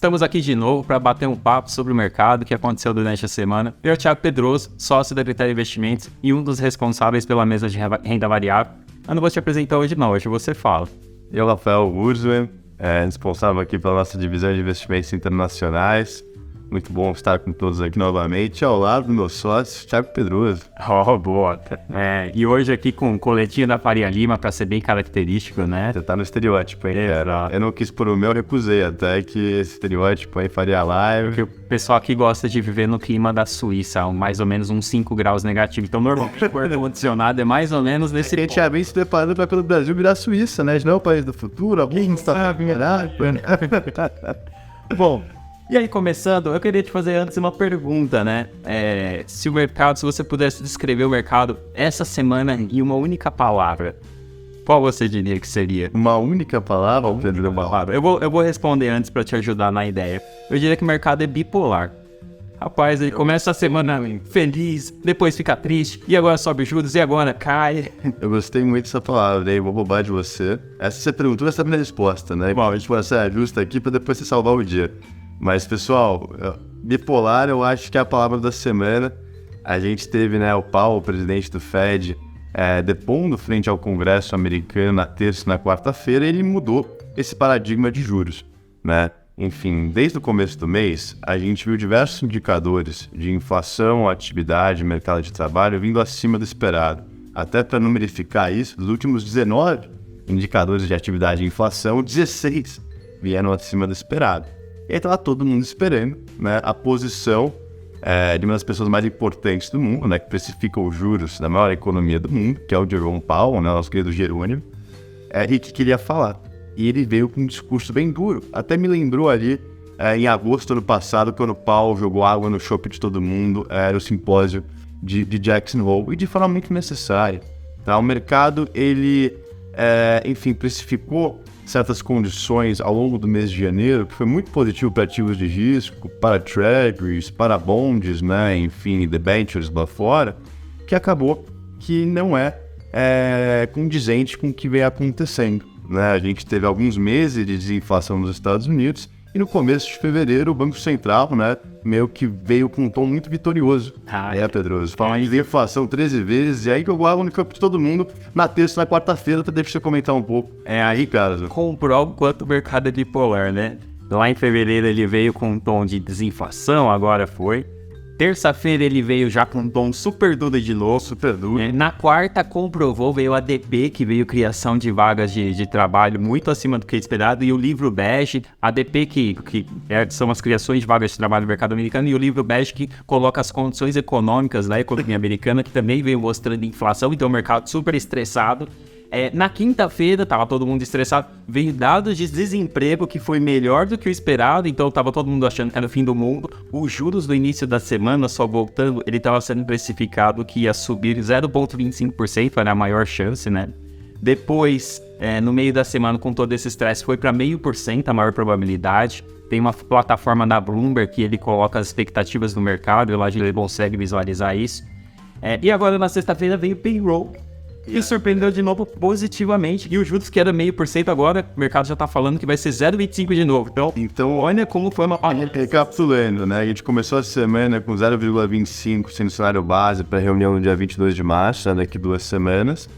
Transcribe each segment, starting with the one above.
Estamos aqui de novo para bater um papo sobre o mercado que aconteceu durante a semana. Eu, Thiago Pedroso, sócio da Critério Investimentos e um dos responsáveis pela mesa de renda variável. Eu não vou te apresentar hoje não, hoje você fala. Eu, Rafael Urzuen, responsável aqui pela nossa divisão de investimentos internacionais. Muito bom estar com todos aqui novamente, ao lado do meu sócio, Thiago Pedroso. Oh, boa. E hoje aqui com o coletinho da Faria Lima, para ser bem característico, né? Você tá no estereótipo, hein, cara? Eu não quis pôr o meu, recusei até que esse estereótipo aí faria live. Porque o pessoal aqui gosta de viver no clima da Suíça, mais ou menos uns 5 graus negativo. Então, normalmente, o ar-condicionado é mais ou menos nesse ponto. A gente já vem se preparando para pelo Brasil virar Suíça, né? Não é o país do futuro, alguém está Bom... E aí, começando, eu queria te fazer antes uma pergunta, né? Se você pudesse descrever o mercado essa semana em uma única palavra, qual você diria que seria? Uma única palavra, Pedro? Eu vou responder antes para te ajudar na ideia. Eu diria que o mercado é bipolar. Rapaz, ele começa a semana feliz, depois fica triste, e agora sobe juros, e agora cai. Eu gostei muito dessa palavra, aí vou roubar de você. Essa você perguntou, essa é a minha resposta, né? Bom, a gente pode ser justa aqui para depois você salvar o dia. Mas, pessoal, bipolar eu acho que é a palavra da semana. A gente teve, né, o Powell, o presidente do Fed, depondo frente ao Congresso americano na terça e na quarta-feira, e ele mudou esse paradigma de juros, né? Enfim, desde o começo do mês, a gente viu diversos indicadores de inflação, atividade, mercado de trabalho vindo acima do esperado. Até para numerificar isso, dos últimos 19 indicadores de atividade e inflação, 16 vieram acima do esperado. E aí estava todo mundo esperando, né, a posição de uma das pessoas mais importantes do mundo, né, que precifica os juros da maior economia do mundo, que é o Jerome Powell, né, nosso querido Jerônimo, e que queria falar. E ele veio com um discurso bem duro. Até me lembrou ali, em agosto do ano passado, quando o Powell jogou água no chope de todo mundo, era o simpósio de Jackson Hole, e de forma muito necessária. Tá? O mercado, ele, enfim, precificou certas condições ao longo do mês de janeiro, que foi muito positivo para ativos de risco, para treasuries, para bonds, né, enfim, debentures lá fora, que acabou que não é condizente com o que vem acontecendo, né? A gente teve alguns meses de desinflação nos Estados Unidos e no começo de fevereiro o Banco Central, né, meio que veio com um tom muito vitorioso. Pedroso, falando de inflação 13 vezes, e aí jogou água no campo de todo mundo na terça e na quarta-feira, deixa você comentar um pouco. Aí, cara, comprova o quanto o mercado é bipolar, né? Lá em fevereiro ele veio com um tom de desinflação, agora foi. Terça-feira ele veio já com um tom super duro de novo. Super duro. Na quarta comprovou, veio a ADP, que veio criação de vagas de trabalho muito acima do que esperado, e o livro bege, ADP que são as criações de vagas de trabalho no mercado americano, e o livro bege que coloca as condições econômicas da economia americana, que também veio mostrando inflação, então o mercado super estressado. Na quinta-feira, tava todo mundo estressado, veio dados de desemprego que foi melhor do que o esperado, então tava todo mundo achando que era o fim do mundo. Os juros do início da semana, só voltando, ele tava sendo precificado que ia subir 0,25%, era a maior chance, né? Depois, no meio da semana, com todo esse estresse, foi para 0,5%, a maior probabilidade. Tem uma plataforma da Bloomberg que ele coloca as expectativas do mercado, e lá ele consegue visualizar isso. E agora, na sexta-feira, veio o payroll, e surpreendeu de novo positivamente. E os juros que era 0,5% agora, o mercado já tá falando que vai ser 0,25% de novo. Então olha como foi uma... Recapitulando, né? A gente começou a semana com 0,25% sendo cenário base para a reunião no dia 22 de março, né, daqui 2 semanas.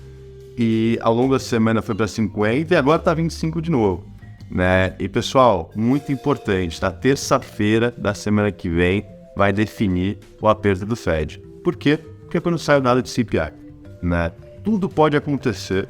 E ao longo da semana foi para 50% e agora tá 25% de novo, né? E pessoal, muito importante, tá? Terça-feira da semana que vem vai definir o aperto do Fed. Por quê? Porque é quando sai o dado de CPI, né? Tudo pode acontecer.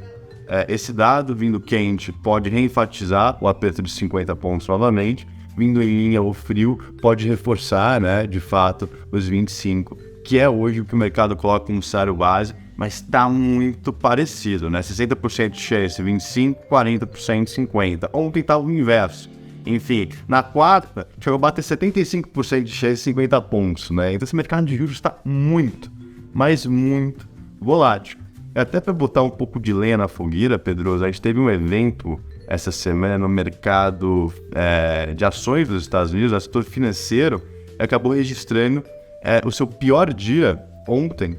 Esse dado vindo quente pode reenfatizar o aperto de 50 pontos novamente. Vindo em linha ou frio, pode reforçar, né, de fato, os 25, que é hoje o que o mercado coloca como cenário base, mas está muito parecido, né? 60% de chance, 25%, 40%, 50%. Ontem estava o inverso. Enfim, na quarta, chegou a bater 75% de chance, 50 pontos, né? Então esse mercado de juros está muito, mas muito volátil. Até para botar um pouco de lenha na fogueira, Pedroso, a gente teve um evento essa semana no mercado de ações dos Estados Unidos, o setor financeiro, acabou registrando o seu pior dia ontem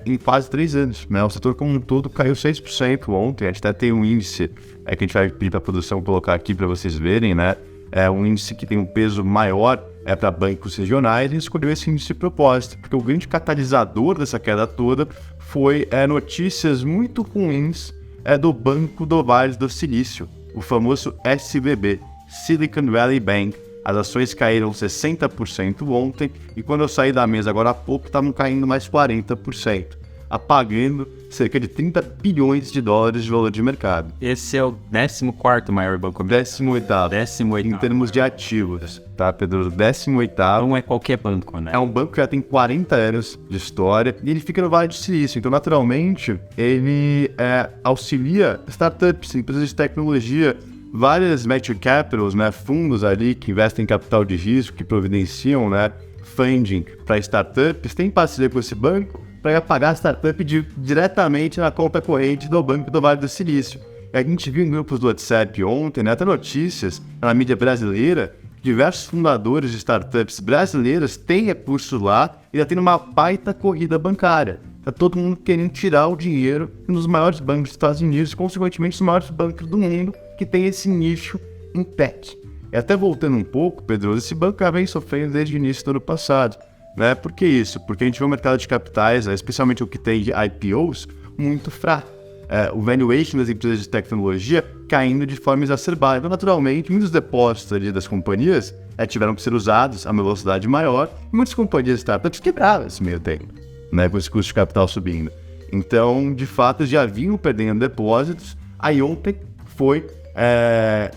em quase 3 anos, né? O setor como um todo caiu 6% ontem. A gente até tem um índice que a gente vai pedir para a produção colocar aqui para vocês verem, né? é um índice que tem um peso maior para bancos regionais, e escolheu esse índice de propósito, porque o grande catalisador dessa queda toda foi notícias muito ruins do Banco do Vale do Silício, o famoso SVB, Silicon Valley Bank. As ações caíram 60% ontem, e quando eu saí da mesa agora há pouco, estavam caindo mais 40%, apagando cerca de 30 bilhões de dólares de valor de mercado. Esse é o 14º maior banco americano. 18º. Em termos de ativos, tá, Pedro? 18º. Não é qualquer banco, né? É um banco que já tem 40 anos de história e ele fica no Vale do Silício. Então, naturalmente, ele auxilia startups, empresas de tecnologia, várias venture capitals, né, fundos ali que investem em capital de risco, que providenciam, né, funding para startups, tem parceria com esse banco para pagar a startup diretamente na conta corrente do Banco do Vale do Silício. E a gente viu em grupos do WhatsApp ontem, né, até notícias na mídia brasileira, diversos fundadores de startups brasileiras têm recursos lá e já tem uma baita corrida bancária. Tá todo mundo querendo tirar o dinheiro nos maiores bancos dos Estados Unidos, consequentemente os maiores bancos do mundo que tem esse nicho em tech. E até voltando um pouco, Pedro, esse banco já vem sofrendo desde o início do ano passado. Né? Por que isso? Porque a gente vê o mercado de capitais, especialmente o que tem de IPOs, muito fraco. O valuation das empresas de tecnologia caindo de forma exacerbada. Então, naturalmente, muitos depósitos ali das companhias tiveram que ser usados a uma velocidade maior, e muitas companhias de startups quebraram esse meio tempo, né? Com esse custo de capital subindo. Então, de fato, já vinham perdendo depósitos. Aí ontem foi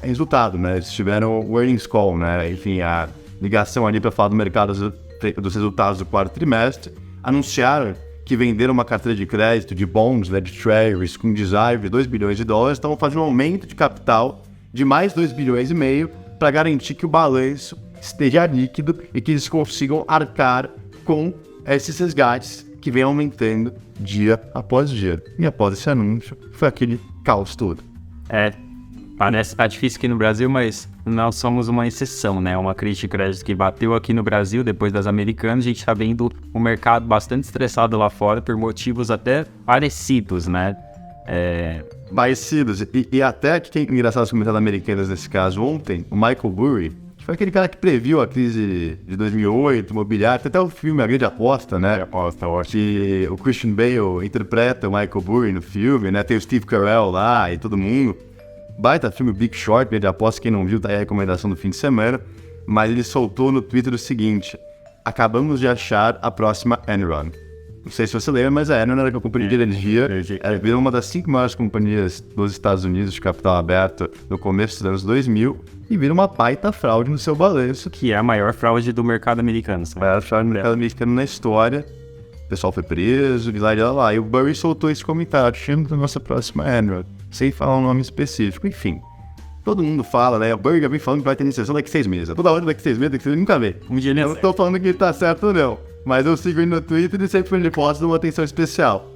resultado, né? Eles tiveram o earnings call, né? Enfim, a ligação ali para falar do mercado dos resultados do quarto trimestre, anunciaram que venderam uma carteira de crédito de bonds, né, de treasuries, com desire de 2 bilhões de dólares, estavam fazendo um aumento de capital de mais 2 bilhões e meio para garantir que o balanço esteja líquido e que eles consigam arcar com esses resgates que vem aumentando dia após dia. E após esse anúncio, foi aquele caos todo. Parece que tá difícil aqui no Brasil, mas nós somos uma exceção, né? Uma crise de crédito que bateu aqui no Brasil depois das americanas. A gente tá vendo um mercado bastante estressado lá fora por motivos até parecidos, né? Parecidos. E até que tem engraçado os comentários americanos nesse caso ontem, o Michael Burry, que foi aquele cara que previu a crise de 2008, imobiliário, tem até o filme A Grande Aposta, né? Aposta, ótimo. Que o Christian Bale interpreta o Michael Burry no filme, né? Tem o Steve Carell lá e todo mundo. Baita filme, Big Short, Grande Aposta, quem não viu, tá aí a recomendação do fim de semana. Mas ele soltou no Twitter o seguinte: acabamos de achar a próxima Enron. Não sei se você lembra, mas a Enron era uma companhia de energia, virou uma das 5 maiores companhias dos Estados Unidos de capital aberto no começo dos anos 2000 e vira uma baita fraude no seu balanço. Que é a maior fraude do mercado americano. A maior fraude do mercado americano na história. O pessoal foi preso, e lá. E o Burry soltou esse comentário, achando da nossa próxima Enron, sem falar um nome específico. Enfim, todo mundo fala, né? O Burry já vem falando que vai ter iniciação daqui a 6 meses. Toda hora daqui a 6 meses, eu nunca vê. Eu não tô falando que ele tá certo ou não, mas eu sigo ele no Twitter e sempre ele posta uma atenção especial.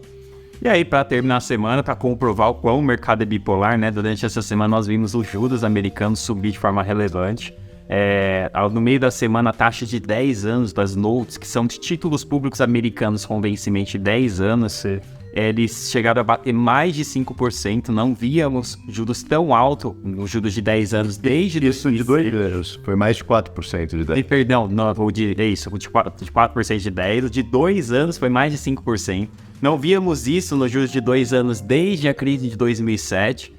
E aí, para terminar a semana, para comprovar o quão o mercado é bipolar, né? Durante essa semana nós vimos os juros americanos subir de forma relevante. No meio da semana, a taxa de 10 anos das notes, que são de títulos públicos americanos com vencimento de 10 anos, eles chegaram a bater mais de 5%. Não víamos juros tão altos nos juros de 10 anos desde... Isso de 2 anos, foi mais de 4% de 10. Perdão, não, de 4% de 10, de 2 anos foi mais de 5%. Não víamos isso nos juros de 2 anos desde a crise de 2007.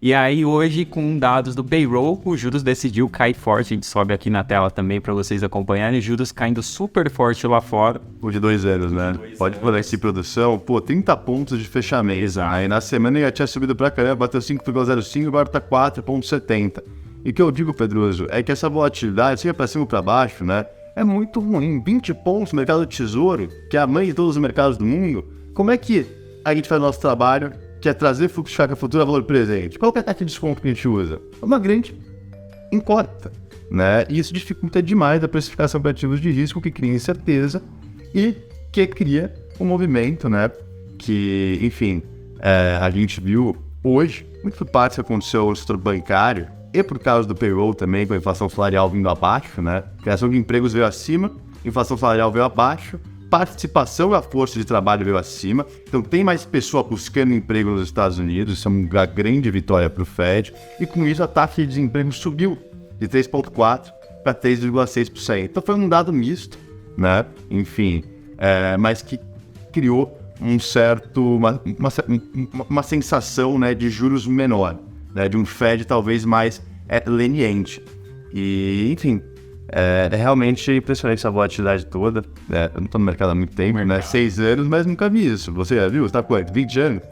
E aí hoje, com dados do payroll, os juros decidiu cair forte. A gente sobe aqui na tela também para vocês acompanharem. Os juros caindo super forte lá fora. O de 2 anos, né? Pode falar de produção, 30 pontos de fechamento. Exato. Aí na semana já tinha subido pra caramba, bateu 5,05, agora tá 4,70. E o que eu digo, Pedroso, é que essa volatilidade, seja pra cima ou pra baixo, né? É muito ruim. 20 pontos no mercado do tesouro, que é a mãe de todos os mercados do mundo. Como é que a gente faz o nosso trabalho, que é trazer fluxo de caixa futuro a valor presente? Qual que é a taxa de desconto que a gente usa? É uma grande incógnita, né? E isso dificulta demais a precificação para ativos de risco, que cria incerteza e que cria um movimento, né? Que, enfim, a gente viu hoje, muito por parte que aconteceu no setor bancário e por causa do payroll também, com a inflação salarial vindo abaixo, né? A criação de empregos veio acima, inflação salarial veio abaixo, participação da força de trabalho veio acima, então tem mais pessoa buscando emprego nos Estados Unidos, isso é uma grande vitória para o Fed, e com isso a taxa de desemprego subiu de 3,4% para 3,6%. Então foi um dado misto, né? Enfim, mas que criou uma sensação, né, de juros menor, né, de um Fed talvez mais leniente. E, enfim, é realmente impressionante essa volatilidade toda. Eu não estou no mercado há muito tempo, né? 6 anos, mas nunca vi isso. Você já viu? Você tá com 20 anos?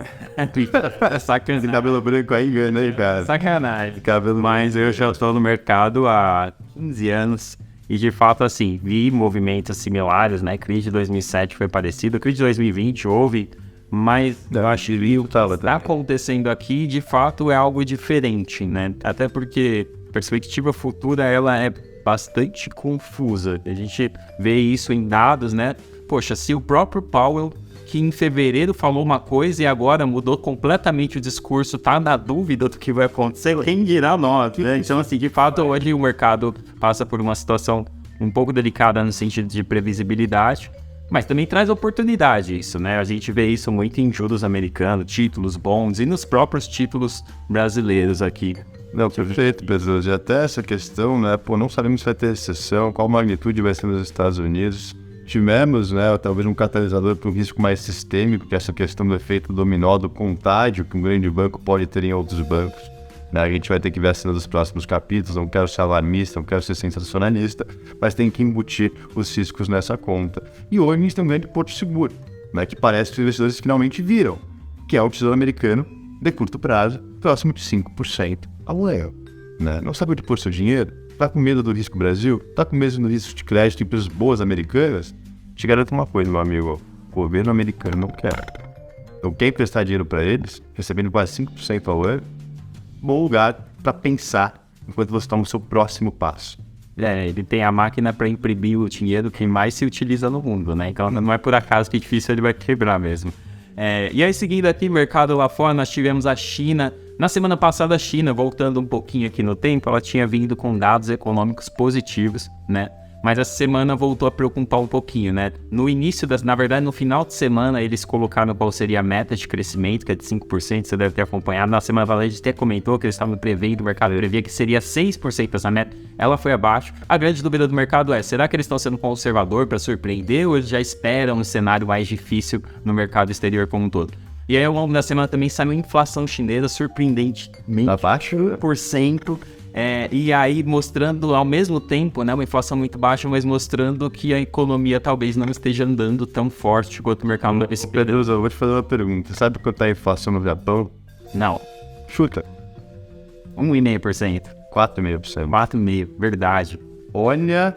Sacanagem. Esse cabelo branco aí, né, cara? Sacanagem. Cabelo mas eu já estou no mercado há 15 anos e, de fato, assim, vi movimentos similares, né? Crise de 2007 foi parecido, crise de 2020 houve, mas eu acho que o que está acontecendo aqui, de fato, é algo diferente, né? Até porque a perspectiva futura, ela é bastante confusa. A gente vê isso em dados, né? Poxa, se o próprio Powell, que em fevereiro falou uma coisa e agora mudou completamente o discurso, tá na dúvida do que vai acontecer, quem dirá nós, né? Então, assim, de fato, hoje o mercado passa por uma situação um pouco delicada no sentido de previsibilidade, mas também traz oportunidade isso, né? A gente vê isso muito em juros americanos, títulos, bonds e nos próprios títulos brasileiros aqui. Não, perfeito, Pedro. E até essa questão, né? Não sabemos se vai ter recessão, qual magnitude vai ser nos Estados Unidos. Tivemos, né, talvez um catalisador para um risco mais sistêmico, que é essa questão do efeito dominó, do contágio que um grande banco pode ter em outros bancos. Né? A gente vai ter que ver a cena dos próximos capítulos, não quero ser alarmista, não quero ser sensacionalista, mas tem que embutir os riscos nessa conta. E hoje a gente tem um grande porto seguro, né, que parece que os investidores finalmente viram, que é o Tesouro Americano de curto prazo, próximo de 5% ao ano. Né? Não sabe onde pôr seu dinheiro? Tá com medo do risco Brasil? Tá com medo do risco de crédito em empresas boas americanas? Te garanto uma coisa, meu amigo, o governo americano não quer. Então, quer emprestar dinheiro para eles, recebendo quase 5% ao ano, bom lugar para pensar enquanto você toma o seu próximo passo. Ele tem a máquina para imprimir o dinheiro que mais se utiliza no mundo, né? Então não é por acaso que difícil ele vai quebrar mesmo. E aí, seguindo aqui, mercado lá fora, nós tivemos a China. Na semana passada, a China, voltando um pouquinho aqui no tempo, ela tinha vindo com dados econômicos positivos, né? Mas essa semana voltou a preocupar um pouquinho, né? No início, na verdade, no final de semana, eles colocaram qual seria a meta de crescimento, que é de 5%, você deve ter acompanhado. Na semana passada, a gente até comentou que eles estavam prevendo, o mercado previa que seria 6% essa meta, ela foi abaixo. A grande dúvida do mercado é, será que eles estão sendo conservador para surpreender ou eles já esperam um cenário mais difícil no mercado exterior como um todo? E aí, ao longo da semana também saiu a inflação chinesa, surpreendentemente, abaixo 1%. E aí mostrando ao mesmo tempo, né, uma inflação muito baixa, mas mostrando que a economia talvez não esteja andando tão forte quanto o mercado. Meu Deus, eu vou te fazer uma pergunta. Sabe quanto é a inflação no Japão? Não. Chuta. 1,5%. 4,5%. 4,5%, verdade. Olha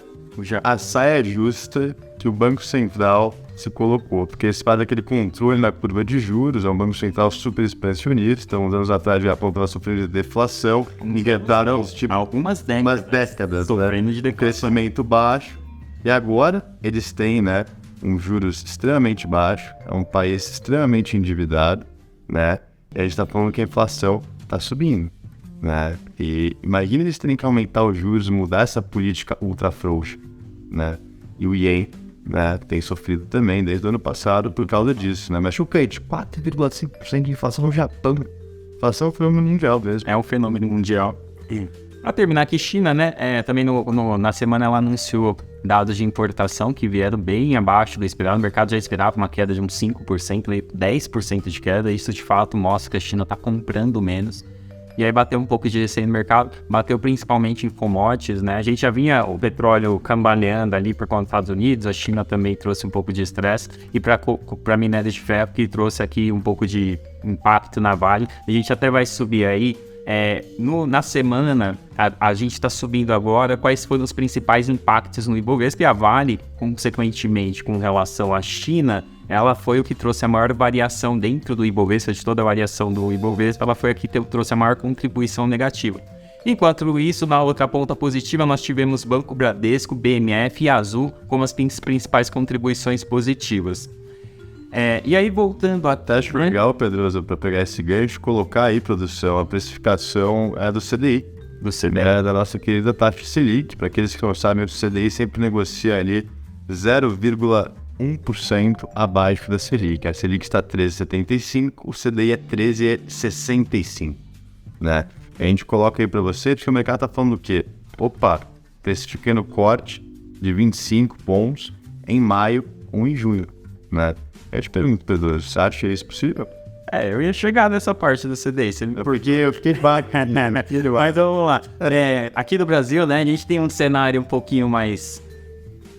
a saia justa que o Banco Central se colocou, porque eles fazem aquele controle na curva de juros, é um banco central super expansionista, uns anos atrás o Japão estava sofrendo de deflação, inventaram algumas décadas né, de crescimento baixo, e agora eles têm, né, um juros extremamente baixo, é um país extremamente endividado, né, e a gente está falando que a inflação está subindo, né, e imagina eles terem que aumentar os juros, mudar essa política ultra frouxa, né, e o Yen, né, tem sofrido também desde o ano passado por causa disso, né? Mas chocante, 4,5% de inflação no Japão. Inflação é um fenômeno mundial mesmo. É um fenômeno mundial. Para terminar aqui, China, né? Também na semana ela anunciou dados de importação que vieram bem abaixo do esperado. O mercado já esperava uma queda de uns 5%, 10% de queda. Isso de fato mostra que a China está comprando menos. E aí bateu um pouco de receio no mercado, bateu principalmente em commodities, né? A gente já vinha o petróleo cambaleando ali por conta dos Estados Unidos, a China também trouxe um pouco de estresse, e para minério de ferro, que trouxe aqui um pouco de impacto na Vale. A gente até vai subir aí, na semana, a gente está subindo agora, quais foram os principais impactos no Ibovespa, e a Vale, consequentemente, com relação à China, ela foi o que trouxe a maior variação dentro do Ibovespa, de toda a variação do Ibovespa, ela foi a que trouxe a maior contribuição negativa. Enquanto isso, na outra ponta positiva, nós tivemos Banco Bradesco, BMF e Azul como as principais contribuições positivas. E aí, voltando até... Acho legal, Pedroso, para pegar esse gancho, colocar aí, produção, a precificação do CDI. Do CDI. Da nossa querida taxa Selic. Para aqueles que não sabem, o CDI sempre negocia ali 0,1% abaixo da Selic. A Selic está 13,75, o CDI é 13,65, né? A gente coloca aí para você, porque o mercado está falando do quê? opa, tem esse pequeno corte de 25 pontos em maio ou em junho, né? Eu te pergunto, Pedro, você acha isso possível? Eu ia chegar nessa parte do CDI, porque eu fiquei bacana, mas vamos lá. Aqui no Brasil, né, a gente tem um cenário um pouquinho mais...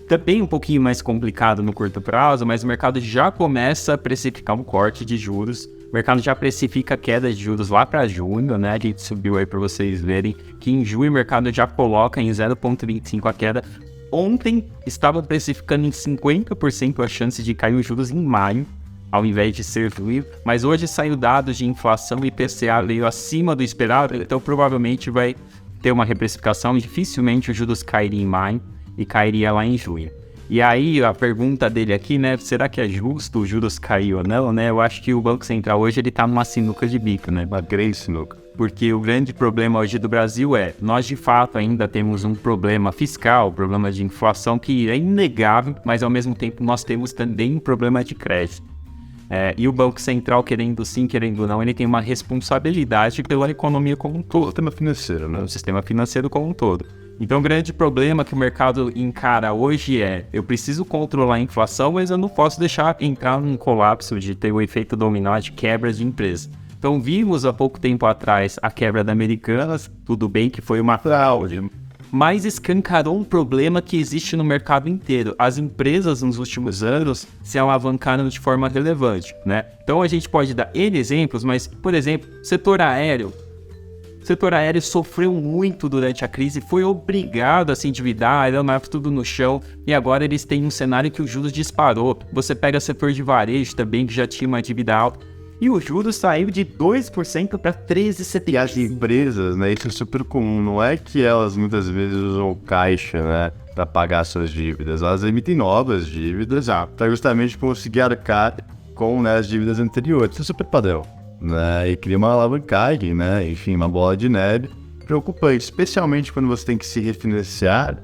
também um pouquinho mais complicado no curto prazo, mas o mercado já começa a precificar um corte de juros. O mercado já precifica a queda de juros lá para junho, né? A gente subiu aí para vocês verem que em junho o mercado já coloca em 0,25 a queda. Ontem estava precificando em 50% a chance de cair os juros em maio, ao invés de ser junho, mas hoje saiu dados de inflação e IPCA veio acima do esperado, então provavelmente vai ter uma reprecificação, dificilmente os juros cairiam em maio e cairia lá em junho. E aí a pergunta dele aqui, né, será que é justo os juros cair ou não, né? Eu acho que o Banco Central hoje ele tá numa sinuca de bico, né? Uma grande sinuca. Porque o grande problema hoje do Brasil nós de fato ainda temos um problema fiscal, problema de inflação que é inegável, mas ao mesmo tempo nós temos também um problema de crédito. E o Banco Central, querendo sim, querendo não, ele tem uma responsabilidade pela economia como um todo. O sistema financeiro, né? O sistema financeiro como um todo. Então o grande problema que o mercado encara hoje eu preciso controlar a inflação, mas eu não posso deixar entrar num colapso de ter o efeito dominó de quebras de empresa. Então vimos há pouco tempo atrás a quebra da Americanas, tudo bem que foi uma fraude, mas escancarou um problema que existe no mercado inteiro. As empresas nos últimos anos se alavancaram de forma relevante, né? Então a gente pode dar N exemplos, mas, por exemplo, setor aéreo. O setor aéreo sofreu muito durante a crise, foi obrigado a se endividar, aeronave tudo no chão, e agora eles têm um cenário que os juros disparou. Você pega o setor de varejo também, que já tinha uma dívida alta, e o juros saiu de 2% para 13,75%. E as empresas, né, isso é super comum, não é que elas muitas vezes usam caixa, né, para pagar suas dívidas, elas emitem novas dívidas para justamente conseguir arcar com, né, as dívidas anteriores. Isso é super padrão, né, e cria uma alavancagem, né, enfim, uma bola de neve preocupante, especialmente quando você tem que se refinanciar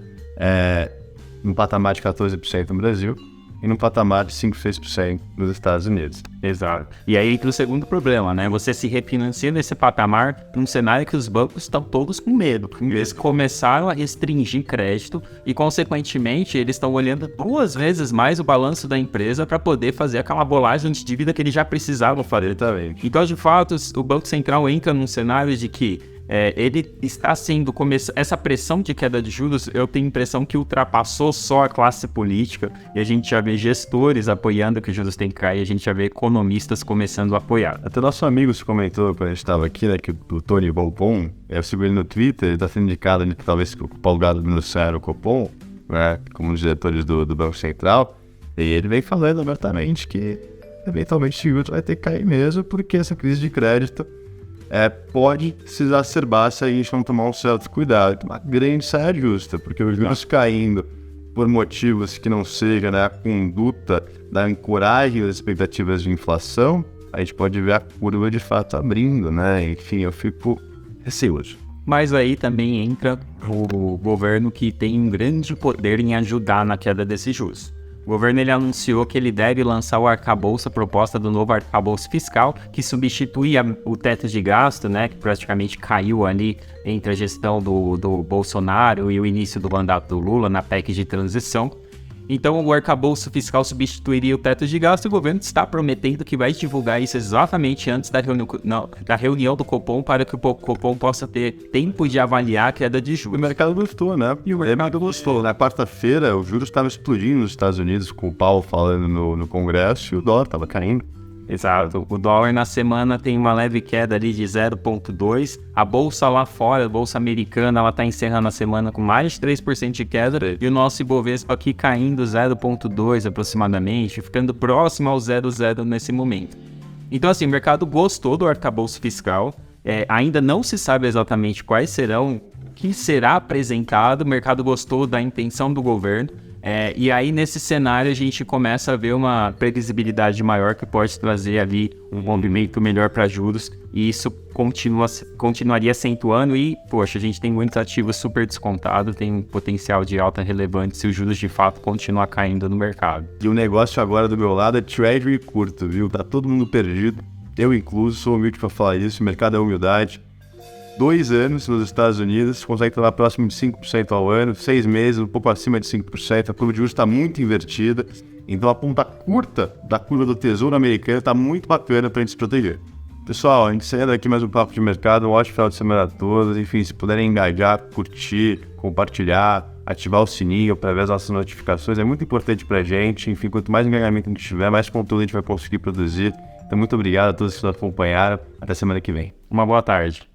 num patamar de 14% no Brasil e num patamar de 5, 6% nos Estados Unidos. Exato. E aí entra o segundo problema, né? Você se refinancia nesse patamar num cenário que os bancos estão todos com medo. Eles começaram a restringir crédito e, consequentemente, eles estão olhando 2 vezes mais o balanço da empresa para poder fazer aquela bolagem de dívida que eles já precisavam fazer também. Então, de fato, o Banco Central entra num cenário de que ele está sendo essa pressão de queda de juros, eu tenho a impressão que ultrapassou só a classe política, e a gente já vê gestores apoiando que os juros têm que cair, a gente já vê economistas começando a apoiar. Até nosso amigo se comentou quando a gente estava aqui, né, que o Tony Volpon, eu sigo ele no Twitter, ele está sendo indicado talvez para o lugar do Ministério Copom, né, como um dos diretores do Banco Central, e ele vem falando abertamente que eventualmente o juros vai ter que cair mesmo, porque essa crise de crédito pode se exacerbar se a gente não tomar um certo cuidado. Uma grande saia justa, porque os juros caindo por motivos que não seja, né, a conduta da ancoragem das expectativas de inflação, a gente pode ver a curva de fato abrindo, né? Enfim, eu fico receoso. Mas aí também entra o governo que tem um grande poder em ajudar na queda desses juros. O governo ele anunciou que ele deve lançar o arcabouço, a proposta do novo arcabouço fiscal, que substitui o teto de gasto, né, que praticamente caiu ali entre a gestão do Bolsonaro e o início do mandato do Lula na PEC de transição. Então o arcabouço fiscal substituiria o teto de gasto e o governo está prometendo que vai divulgar isso exatamente antes da reunião do Copom para que o Copom possa ter tempo de avaliar a queda de juros. O mercado gostou, né? E o mercado gostou. Na quarta-feira, os juros estavam explodindo nos Estados Unidos, com o Powell falando no Congresso, e o dólar estava caindo. Exato. O dólar na semana tem uma leve queda ali de 0,2. A bolsa lá fora, a bolsa americana, ela está encerrando a semana com mais de 3% de queda. E o nosso Ibovespa aqui caindo 0,2 aproximadamente, ficando próximo ao 0,0 nesse momento. Então assim, o mercado gostou do arcabouço fiscal. Ainda não se sabe exatamente quais serão, o que será apresentado. O mercado gostou da intenção do governo. E aí, nesse cenário, a gente começa a ver uma previsibilidade maior que pode trazer ali um movimento melhor para juros, e isso continuaria acentuando e, poxa, a gente tem muitos ativos super descontados, tem um potencial de alta relevante se os juros de fato continuar caindo no mercado. E o negócio agora do meu lado é treasury curto, viu? Tá todo mundo perdido, eu incluso, sou humilde para falar isso, o mercado é humildade. 2 anos nos Estados Unidos, consegue estar próximo de 5% ao ano, 6 meses, um pouco acima de 5%, a curva de juros está muito invertida, então a ponta curta da curva do Tesouro Americano está muito bacana para a gente se proteger. Pessoal, a gente encerra aqui mais um Papo de Mercado, um ótimo final de semana a todos, enfim, se puderem engajar, curtir, compartilhar, ativar o sininho para ver as nossas notificações, é muito importante para a gente, enfim, quanto mais engajamento a gente tiver, mais conteúdo a gente vai conseguir produzir. Então, muito obrigado a todos que nos acompanharam, até semana que vem. Uma boa tarde.